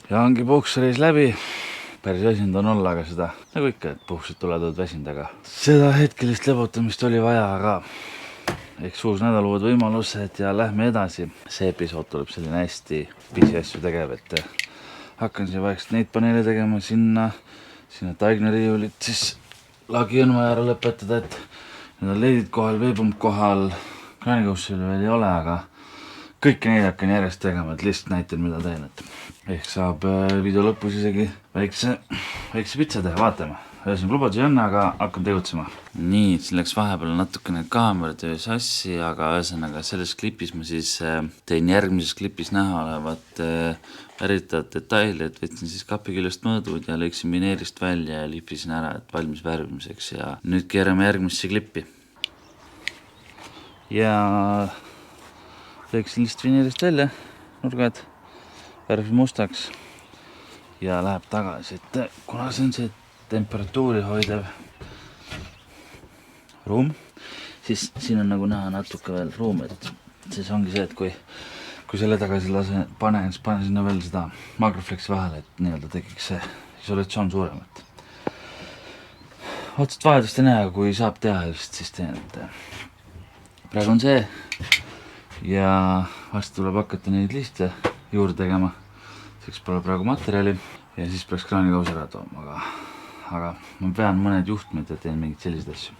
Ja ongi puhkusereis läbi. Päris väsinud on olla, aga seda nagu ikka, et puhkused tulevad väsinud, aga seda hetkelist lebotamist oli vaja, aga eks uus nädal uued võimalused ja lähme edasi. See episood tuleb selline hästi pisiasju tegev, et hakkan siin vaikselt neid paneele tegema sinna Taigna riiulit, siis lagi on vaja ära lõpetada, et need on leidid kohal, veepump kohal, kraanikohustusel veel ei ole, aga kõiki neid hakkan järjest tegema, et lihtsalt näitan, mida teen, et ehk saab video lõpus isegi väikse pitsa teha, vaatame. Ühesõnaga lubadusi on, aga hakkan tegutsema. Nii, siin läks vahepeal natukene kaameratöö sassi, aga ühesõnaga selles klipis ma siis tein järgmises klipis näha olevat värvitavat detaili, et võtsin siis kapi küljest mõõdud ja lõiksin vineerist välja ja lihvisin ära, et valmis värvimiseks ja nüüd keerame järgmisse klippi. Ja lõiksin lihtsalt vineerist välja, nurgad, värvi mustaks ja läheb tagasi, et kuna see on see temperatuuri hoidev ruum, siis siin on nagu näha natuke veel ruumi, et siis ongi see, et kui selle tagasi panen, siis panen sinna veel seda Magroflexi vahele, et nii-öelda tekiks see isolatsioon suuremat. Otsest vajadust ei näe, aga kui saab teha, siis teen, et praegu on see ja varsti tuleb hakata neid liste juurde tegema. Seks pole praegu materjali ja siis peaks kraanikausi ära tooma, aga ma pean mõned juhtmed ja teen mingid sellised asju.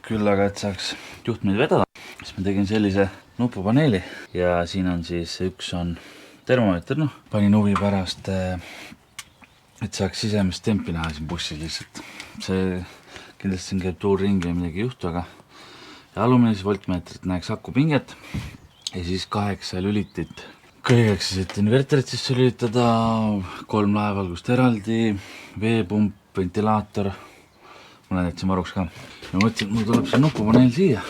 Küll aga, et saaks juhtmeid vedada, siis ma tegin sellise nupupaneeli ja siin on siis üks on termomeeter, panin huvi pärast, et saaks sisemist tempi näha siin bussis lihtsalt. See kindlasti siin käib tuur ringi ja midagi ei juhtu, aga alumine siis voltmeetrit näeks akupinget ja siis 8 lülitit. Kõigeks siis, et inverterit sisse lülitada, 3 laevalgust eraldi, veepump, ventilaator, mulle jätsin varuks ka. Ja mõtlesin, et mul tuleb see nupupaneel siia,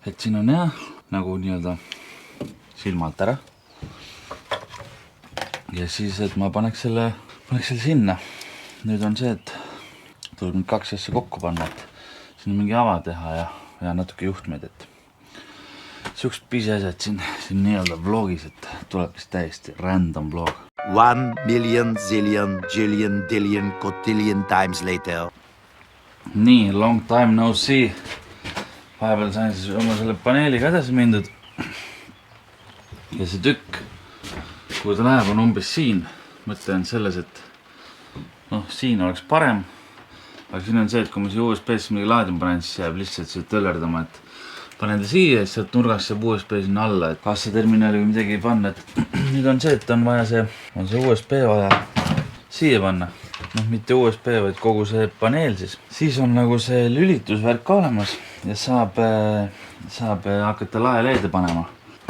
et siin on hea, nagu nii-öelda silmalt ära. Ja siis, et ma paneks selle sinna. Nüüd on see, et tuleb nüüd 2 asja kokku panna, et siin on mingi ava teha ja natuke juhtmeid, et sihukest pisiasjad siin nii-öelda vlogis, et tuleb vist täiesti random vlog. 1 million, zillion, jillion, dillion, cotillion times later. Nii, long time no see. Vahepeal sain siis oma selle paneeliga edasi mindud. Ja see tükk, kui ta läheb, on umbes siin. Mõte on selles, et siin oleks parem. Aga siin on see, et kui ma siia USB-sse midagi laadima panen, siis jääb lihtsalt see tõllerdama, et panen ta siia ja sealt nurgast saab USB sinna alla, et kassaterminali või midagi ei panna, et nüüd on see, et on vaja see USB vaja siia panna. Mitte USB, vaid kogu see paneel siis. Siis on nagu see lülitusvärk ka olemas ja saab hakata laeleede panema.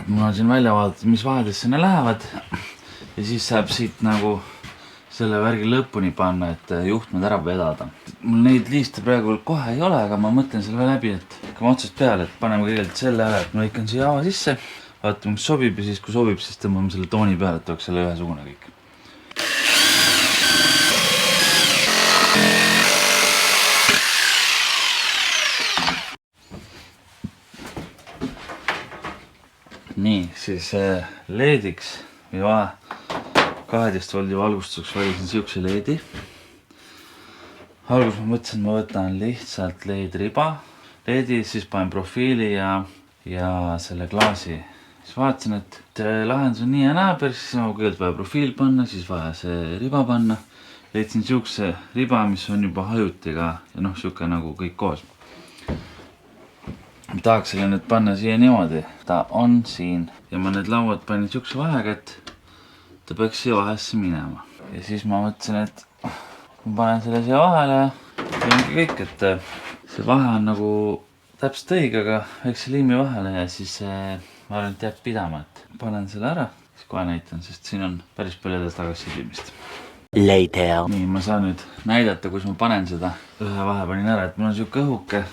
Mul on siin välja vaadata, mis vahedes sinna lähevad ja siis saab siit nagu selle värgi lõpuni panna, et juhtmed ära vedada. Mul neid liiste praegu kohe ei ole, aga ma mõtlen selle läbi, et hakkame otsast peale, et paneme kõigepealt selle ära, et ma lõikan siia ava sisse, vaatame, mis sobib ja siis kui sobib, siis tõmbame selle tooni peale, et oleks selle ühesugune kõik. Nii, siis leediks või 12 voldi valgustuseks valisin siukse leedi. Algus ma mõtlesin, et ma võtan lihtsalt leedriba. Leedi, siis panen profiili ja selle klaasi. Siis vaatasin, et lahendus on nii ja naa, päris siis ma kõigepealt vaja profiil panna, siis vaja see riba panna. Leidsin siukse riba, mis on juba hajutiga ja siuke nagu kõik koos. Ma tahaks selle nüüd panna siia niimoodi. Ta on siin ja ma need lauad panin siukse vahega, et ta peaks siia vahesse minema. Ja siis ma mõtlesin, et ma panen selle siia vahele ja ongi kõik, et see vahe on nagu täpselt õige, aga väikse liimi vahele ja siis ma arvan, et jääb pidama, et panen selle ära. Siis kohe näitan, sest siin on päris palju edasi tagasi sidimist. Later. Nii, ma saan nüüd näidata, kus ma panen seda. Ühe vahe panin ära, et mul on siuke õhuke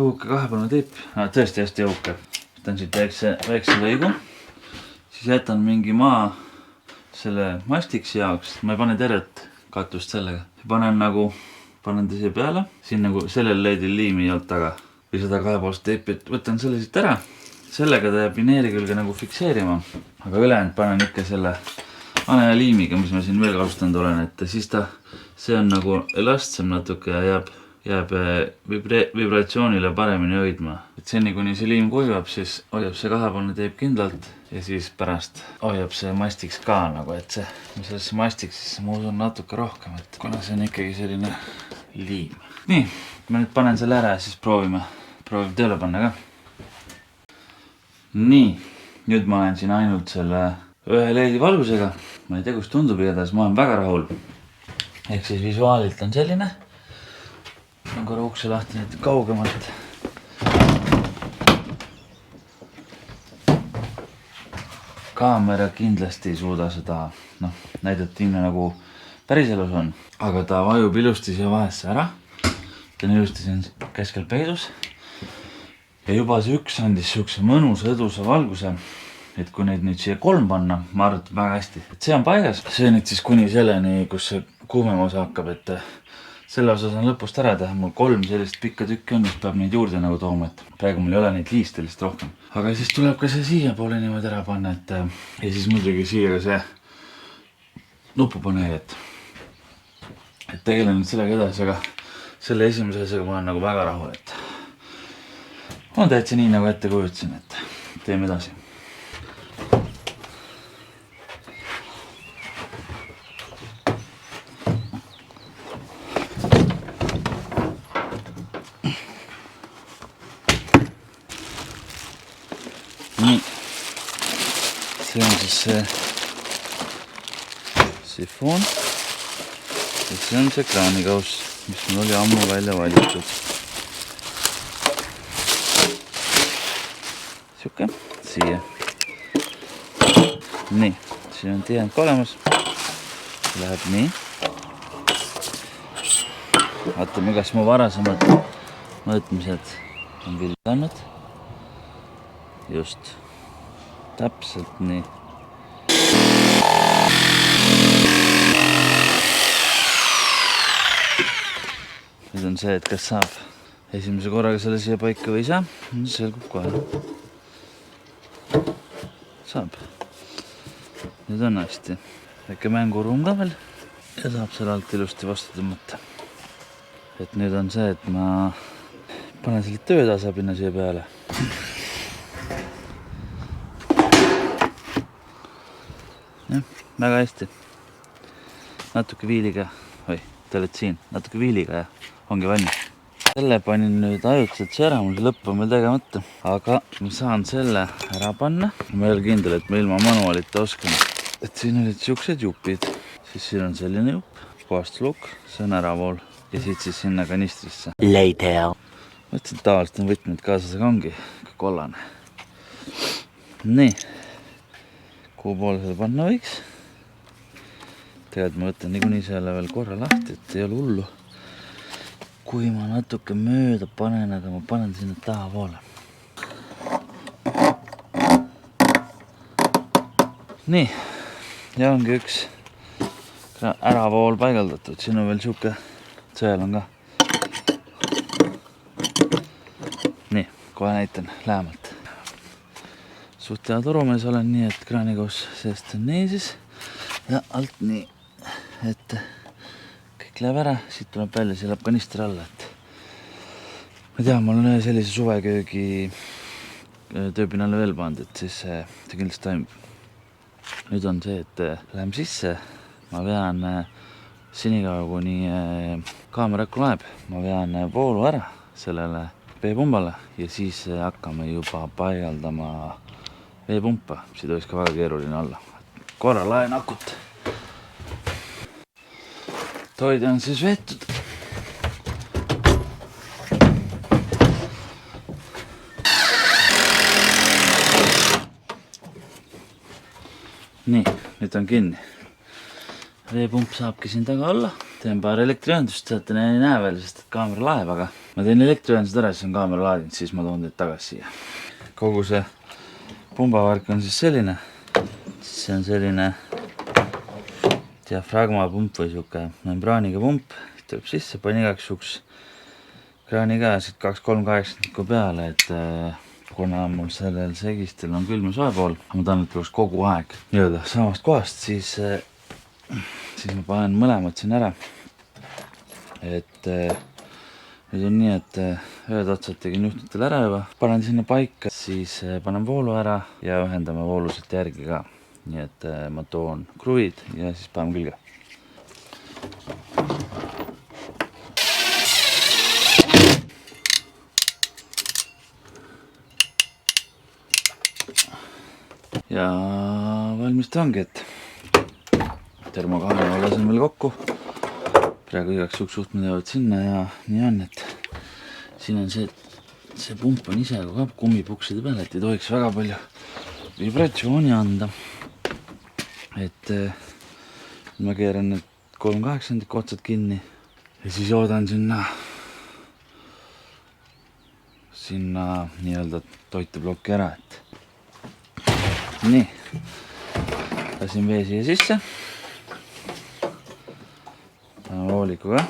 kahepalune tipp. Tõesti hästi õhuke. Võtan siit väikse lõigu. Siis jätan mingi maa selle mastiksi jaoks. Ma ei pane tervet katust sellega. Panen ta siia peale. Siin nagu sellel leidil liimi ei olnud taga. Või seda kahepoolst teipi, et võtan selle siit ära. Sellega ta jääb vineeri külge nagu fikseerima. Aga ülejäänud panen ikka selle haneliimiga, mis ma siin veel kasutanud olen, et siis see on nagu elastsem natuke ja jääb vibratsioonile paremini hoidma. Et seni kuni see liim kuivab, siis hoiab see kahepoolne teip kindlalt ja siis pärast hoiab see mastiks ka nagu, et see, mis sellesse mastiks, siis ma usun natuke rohkem, et kuna see on ikkagi selline liim. Nii, ma nüüd panen selle ära ja siis proovime tööle panna ka. Nii, nüüd ma olen siin ainult selle ühe LED valgusega. Ma ei tea, kus tundub, igatahes ma olen väga rahul. Ehk siis visuaalilt on selline. On korra ukse lahti nüüd kaugemalt. Kaamera kindlasti ei suuda seda näidata nii nagu päriselus on. Aga ta vajub ilusti siia vahesse ära. Ta on ilusti siin keskel peidus. Ja juba see üks andis siukse mõnusa edusa valguse. Et kui neid nüüd siia 3 panna, ma arvan väga hästi. Et see on paigas. See nüüd siis kuni selleni, kus see kuumem osa hakkab, et selle osas on lõpust ära teha. Mul 3 sellist pikka tükki on, mis peab neid juurde nagu tooma, et praegu mul ei ole neid liiste lihtsalt rohkem. Aga siis tuleb ka see siia poole niimoodi ära panna, et ja siis muidugi siia ka see nupupaneel, et tegelen nüüd sellega edasi, aga selle esimese asjaga ma olen nagu väga rahul, et on täitsa nii nagu ette kujutasin, et teeme edasi. Nii, see on siis see sifoon ja see on see kraanikauss, mis mul oli ammu välja valitud. Siuke, siia. Nii, siin on tihend ka olemas. Läheb nii. Vaatame, kas mu varasemad mõõtmised on vilganud. Just, täpselt nii. Nüüd on see, et kas saab esimese korraga selle siia paika või ei saa. Selgub kohe. Saab. Nüüd on hästi. Väike mänguruum ka veel. Ja saab selle alt ilusti vastu tõmmata. Et nüüd on see, et ma panen selle töötasapinna siia peale. Jah, väga hästi. Natuke viiliga, te olete siin, natuke viiliga ja ongi valmis. Selle panin nüüd ajutiselt see ära, mul see lõpp on veel tegemata. Aga ma saan selle ära panna. Ma ei ole kindel, et ma ilma manuaalita oskan. Et siin olid siuksed jupid. Siis siin on selline jupp, puhastulukk, see on äravool. Ja siit siis sinna kanistrisse. Later. Mõtlesin, et tavaliselt on võtmed kaasas, aga ongi kollane. Nii. Kuhu poole seda panna võiks. Tegelikult ma võtan niikuinii selle veel korra lahti, et ei ole hullu. Kui ma natuke mööda panen, aga ma panen sinna taha poole. Nii, ja ongi üks äravool paigaldatud. Siin on veel siuke, seal on ka. Nii, kohe näitan lähemalt. Suht hea torumees olen nii, et kraanikauss seest on nii siis ja alt nii, et kõik läheb ära, siit tuleb välja, siia läheb kanister alla, et ma tean, ma olen ühe sellise suveköögi tööpinale veel pannud, et siis see kindlasti toimub. Nüüd on see, et läheme sisse, ma vean senikaua kuni kaamera äkku läheb, ma vean voolu ära sellele veepumbale ja siis hakkame juba paigaldama veepumpa, see tohiks ka väga keeruline olla. Korra laen akut. Toide on siis veetud. Nii, nüüd on kinni. Veepump saabki siin taga olla. Teen paar elektriühendust, teate, ei näe veel, sest kaamera laeb, aga ma teen elektriühendused ära, siis on kaamera laadinud, siis ma toon teid tagasi siia. Kogu see pumbavärk on siis selline. See on selline diafragma pump või siuke membraaniga pump. Tuleb sisse, panin igaks juhuks kraani ka siit 2-3-8 peale, et kuna mul sellel segistel on külm ja soe pool, ma tahan, et tuleks kogu aeg nii-öelda samast kohast, siis ma panen mõlemad siin ära. Et nüüd on nii, et ühed otsad tegin juhtmetel ära juba, panen sinna paika, siis panen voolu ära ja ühendame vooluselt järgi ka. Nii et ma toon kruvid ja siis panen külge. Ja valmis ta ongi, et termokaane lasen veel kokku. Praegu igaks juhuks suhtmed jäävad sinna ja nii on, et siin on see, et see pump on ise ka kummipukside peal, et ei tohiks väga palju vibratsiooni anda. Et ma keeran need 3/8 otsad kinni ja siis oodan sinna nii-öelda toiteplokki ära, et nii, lasin vee siia sisse, panen vooliku ka,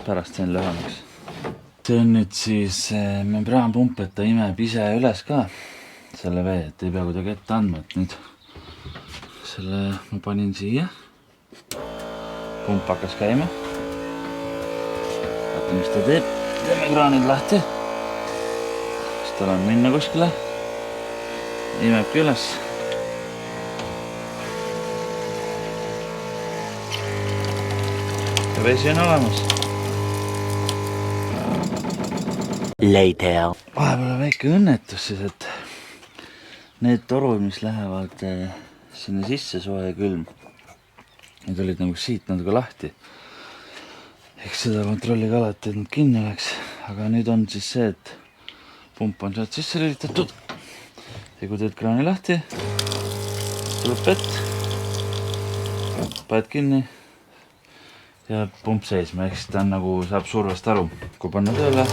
pärast sain lühemaks. See on nüüd siis membraanpump, et ta imeb ise üles ka selle vee, et ei pea kuidagi ette andma, et nüüd selle ma panin siia, pump hakkas käima, vaata mis ta teeb, teeme kraanid lahti, siis tal on minna kuskile. Imebki üles. Ja vesi on olemas. Later. Vahepeal on väike õnnetus siis, et need torud, mis lähevad sinna sisse soe ja külm, need olid nagu siit natuke lahti. Eks seda kontrolli ka alati, et nad kinni oleks. Aga nüüd on siis see, et pump on sealt sisse lülitatud. Ja kui teed kraani lahti, tuleb vett, paned kinni ja pump seisma, ehk siis ta on nagu saab survest aru. Kui panna tööle,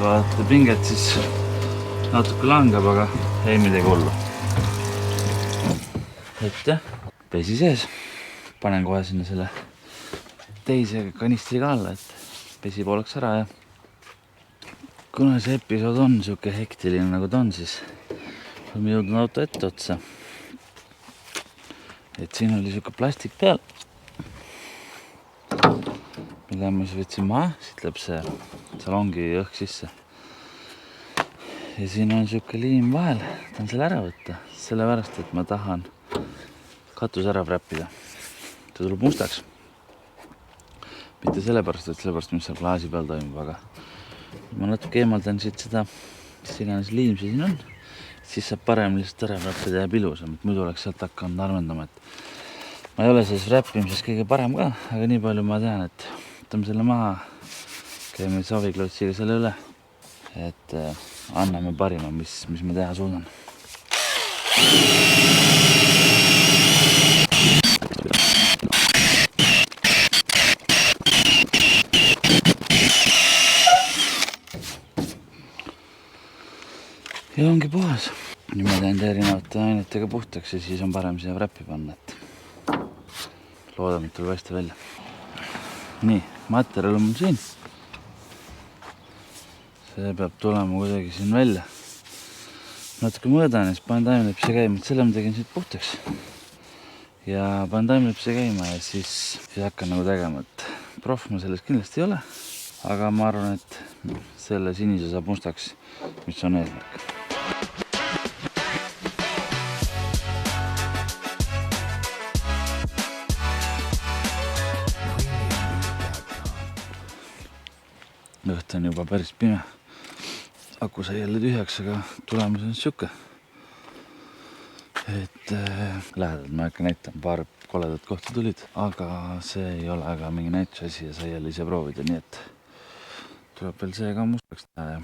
vaata pinget, siis natuke langeb, aga ei midagi hullu. Et jah, pesi sees, panen kohe sinna selle teise kanistriga alla, et pesi pooleks ära ja kuna see episood on siuke hektiline nagu ta on, siis oleme jõudnud auto ette otsa. Et siin oli siuke plastik peal, mille ma siis võtsin maha, siit läheb see salongi õhk sisse. Ja siin on siuke liim vahel, tahan selle ära võtta, sellepärast, et ma tahan katus ära wrappida. Ta tuleb mustaks. Mitte sellepärast, mis seal klaasi peal toimub, aga ma natuke eemaldan siit seda, mis iganes liim see siin on, siis saab parem lihtsalt ära wrappida ja ilusam, et muidu oleks sealt hakanud arvendama, et ma ei ole selles wrappimises kõige parem ka, aga nii palju ma tean, et võtame selle maha, käime saviklotsiga selle üle, et anname parima, mis me teha suudan. Ja ongi puhas. Nüüd ma teen erinevate ainetega puhtaks ja siis on parem siia wrappi panna, et loodame, et tuleb hästi välja. Nii, materjal on mul siin. See peab tulema kuidagi siin välja. Natuke mõõdan ja siis panen taimlepise käima, et selle ma tegin siit puhtaks. Ja panen taimlepise käima ja siis hakkan nagu tegema, et proff ma selles kindlasti ei ole. Aga ma arvan, et selle sinise saab mustaks, mis on eesmärk. Õht on juba päris pime. Aku sai jälle tühjaks, aga tulemus on siuke. Et lähedalt ma hakka näitan, paar koledat kohta tulid, aga see ei ole aga mingi näitusasi ja sai jälle ise proovida, nii et tuleb veel see ka mustaks teha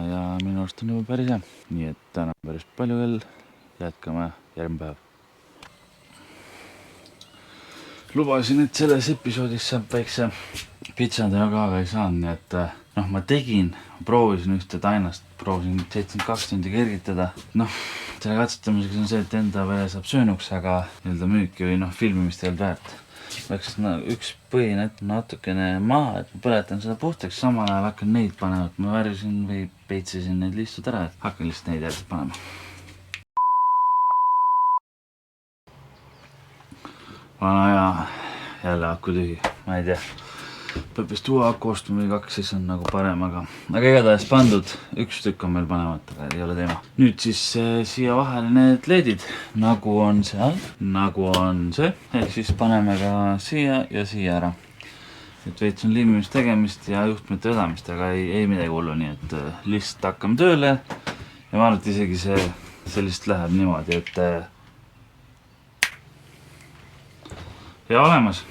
ja minu arust on juba päris hea. Nii et täna päris palju veel, jätkame järgmine päev. Lubasin, et selles episoodis saab väikse pitsade ka ei saanud, nii et ma proovisin ühte tainast, proovisin 72 tundi kergitada. Selle katsetamiseks on see, et enda vere saab söönuks, aga nii-öelda müüki või filmimist ei olnud väärt. läks üks põhi natukene maha, et ma põletan seda puhtaks, samal ajal hakkan neid panema, et ma värvisin või peitsisin neid listud ära, et hakkan lihtsalt neid järgi panema. Vana ja jälle aku tühi, ma ei tea. Peab vist uue aku ostma või 2, siis on nagu parem, aga igatahes pandud, üks tükk on meil panemata, aga ei ole teema. Nüüd siis siia vahele need leedid, nagu on seal, nagu on see, ehk siis paneme ka siia ja siia ära. Et veits on liimimist tegemist ja juhtmete vedamist, aga ei midagi hullu, nii et lihtsalt hakkame tööle ja ma arvan, et isegi see lihtsalt läheb niimoodi, et ja olemas.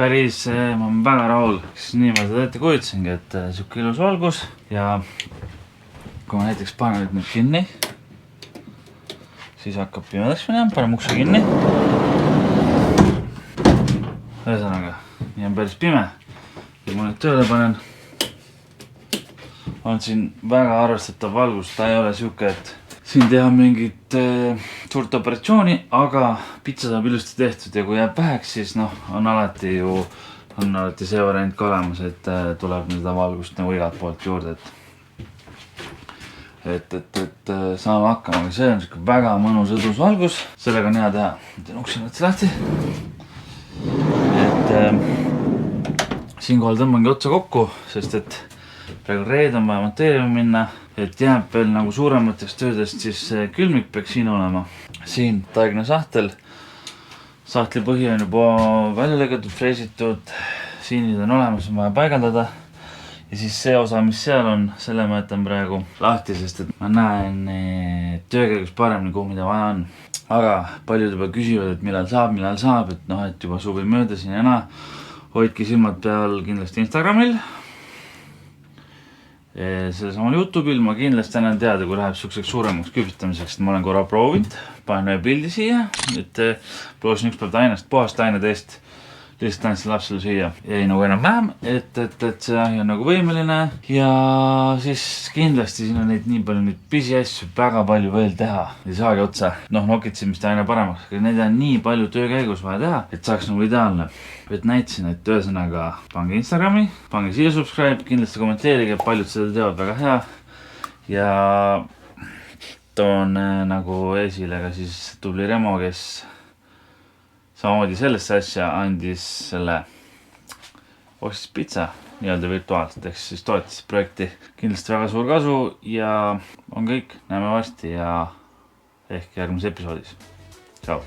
Päris, ma olen väga rahul, siis nii ma seda ette kujutasingi, et siuke ilus valgus ja kui ma näiteks panen nüüd kinni, siis hakkab pimedaks minema, panen ukse kinni. Ühesõnaga, nii on päris pime ja kui ma nüüd tööle panen, on siin väga arvestatav valgus, ta ei ole siuke, et siin teha mingit suurt operatsiooni, aga pitsa saab ilusti tehtud ja kui jääb väheks, siis on alati see variant ka olemas, et tuleb seda valgust nagu igalt poolt juurde, et saame hakkama, aga see on siuke väga mõnus õdus valgus, sellega on hea teha. Teen ukse mõttes lahti. Et siinkohal tõmbangi otsa kokku, sest et praegu reed on vaja monteerima minna, et jääb veel nagu suurematest töödest, siis külmik peaks siin olema. Siin taegna sahtel, sahtli põhi on juba välja lõigatud, freesitud, siinid on olemas, on vaja paigaldada. Ja siis see osa, mis seal on, selle ma jätan praegu lahti, sest et ma näen töökäigus paremini, kuhu mida vaja on. Aga paljud juba küsivad, et millal saab, et juba suvi mööda siin ja naa. Hoidki silmad peal kindlasti Instagramil. Selle samal YouTube'il ma kindlasti annan teada, kui läheb siukseks suuremaks küpsetamiseks, et ma olen korra proovinud, panen ühe pildi siia, et proovisin üks päev tainast, puhast taineteest, lihtsalt andsin lapsele süüa. Jäi nagu enam-vähem, et see ahi on nagu võimeline ja siis kindlasti siin on neid nii palju nüüd pisiasju väga palju veel teha. Ei saagi otsa, nokitsimist aina paremaks, aga neid on nii palju töö käigus vaja teha, et saaks nagu ideaalne. Et näitasin, et ühesõnaga pange Instagrami, pange siia subscribe, kindlasti kommenteerige, paljud seda teevad väga hea. Ja toon nagu esile ka siis tubli Remo, kes samamoodi sellesse asja andis selle ostis pitsa nii-öelda virtuaalselt, ehk siis toetas projekti. Kindlasti väga suur kasu ja on kõik, näeme varsti ja ehk järgmises episoodis. Ciao!